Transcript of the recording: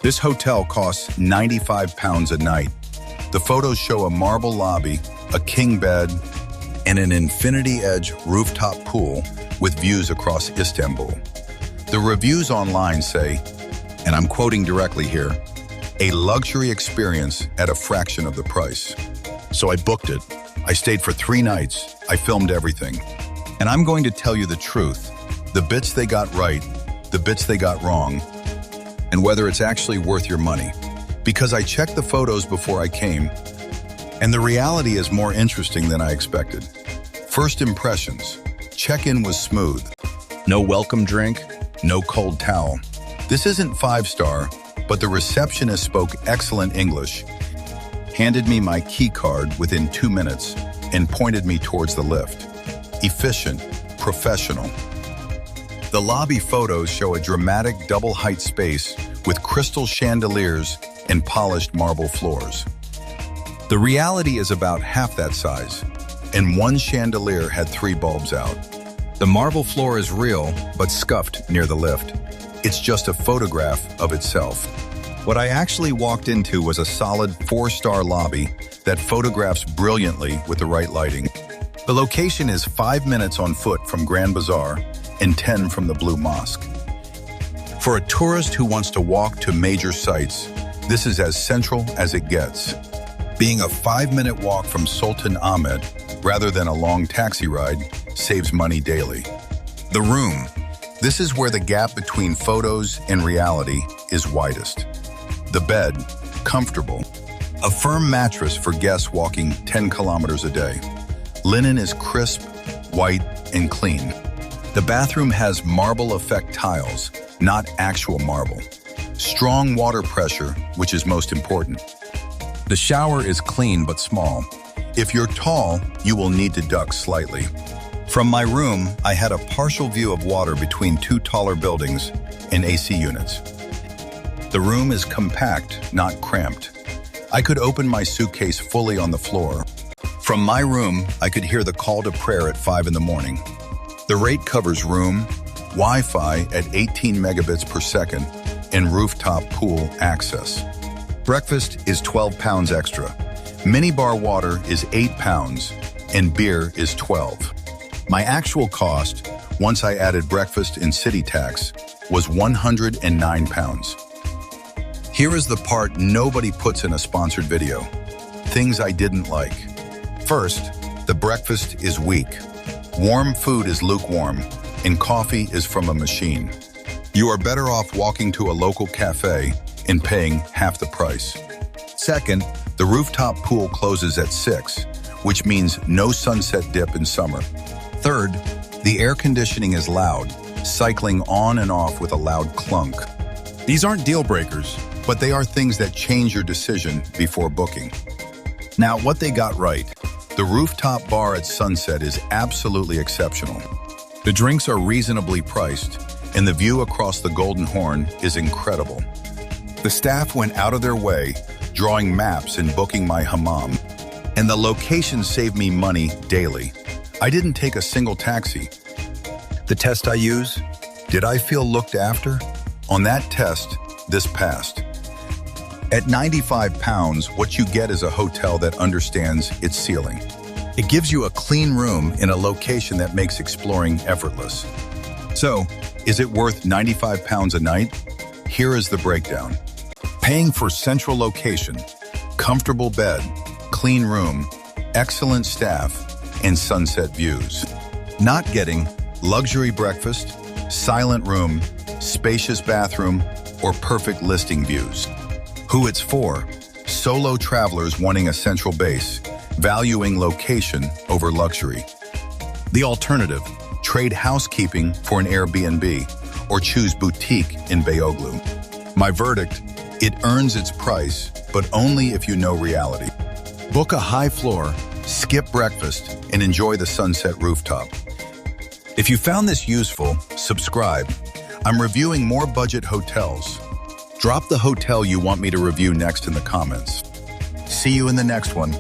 This hotel costs £95 a night. The photos show a marble lobby, a king bed, and an infinity-edge rooftop pool with views across Istanbul. The reviews online say, and I'm quoting directly here, a luxury experience at a fraction of the price. So I booked it. I stayed for 3 nights. I filmed everything. And I'm going to tell you the truth. The bits they got right, the bits they got wrong, and whether it's actually worth your money. Because I checked the photos before I came, and the reality is more interesting than I expected. First impressions. Check-in was smooth. No welcome drink, no cold towel. This isn't 5-star, but the receptionist spoke excellent English, handed me my key card within 2 minutes, and pointed me towards the lift. Efficient, professional. The lobby photos show a dramatic double-height space with crystal chandeliers and polished marble floors. The reality is about half that size, and one chandelier had 3 bulbs out. The marble floor is real, but scuffed near the lift. It's just a photograph of itself. What I actually walked into was a solid 4-star lobby that photographs brilliantly with the right lighting. The location is 5 minutes on foot from Grand Bazaar and 10 from the Blue Mosque. For a tourist who wants to walk to major sites, this is as central as it gets. Being a 5-minute walk from Sultan Ahmed, rather than a long taxi ride, saves money daily. The room. This is where the gap between photos and reality is widest. The bed, comfortable. A firm mattress for guests walking 10 kilometers a day. Linen is crisp, white, and clean. The bathroom has marble effect tiles, not actual marble. Strong water pressure, which is most important. The shower is clean but small. If you're tall, you will need to duck slightly. From my room, I had a partial view of water between 2 taller buildings and AC units. The room is compact, not cramped. I could open my suitcase fully on the floor. From my room, I could hear the call to prayer at 5 in the morning. The rate covers room, Wi-Fi at 18 megabits per second, and rooftop pool access. Breakfast is £12 extra. Minibar water is £8, and beer is $12. My actual cost, once I added breakfast and city tax, was £109. Here is the part nobody puts in a sponsored video. Things I didn't like. First, the breakfast is weak. Warm food is lukewarm, and coffee is from a machine. You are better off walking to a local cafe and paying half the price. Second, the rooftop pool closes at 6, which means no sunset dip in summer. Third, the air conditioning is loud, cycling on and off with a loud clunk. These aren't deal breakers, but they are things that change your decision before booking. Now, what they got right. The rooftop bar at sunset is absolutely exceptional. The drinks are reasonably priced, and the view across the Golden Horn is incredible. The staff went out of their way, drawing maps and booking my hammam, and the location saved me money daily. I didn't take a single taxi. The test I use, did I feel looked after? On that test, this passed. At £95, what you get is a hotel that understands its ceiling. It gives you a clean room in a location that makes exploring effortless. So, is it worth £95 a night? Here is the breakdown. Paying for central location, comfortable bed, clean room, excellent staff, and sunset views. Not getting luxury breakfast, silent room, spacious bathroom, or perfect listing views. Who it's for: solo travelers wanting a central base, valuing location over luxury. The alternative: trade housekeeping for an Airbnb, or choose boutique in Beyoğlu. My verdict: it earns its price, but only if you know reality. Book a high floor, skip breakfast, and enjoy the sunset rooftop. If you found this useful, subscribe. I'm reviewing more budget hotels. Drop the hotel you want me to review next in the comments. See you in the next one.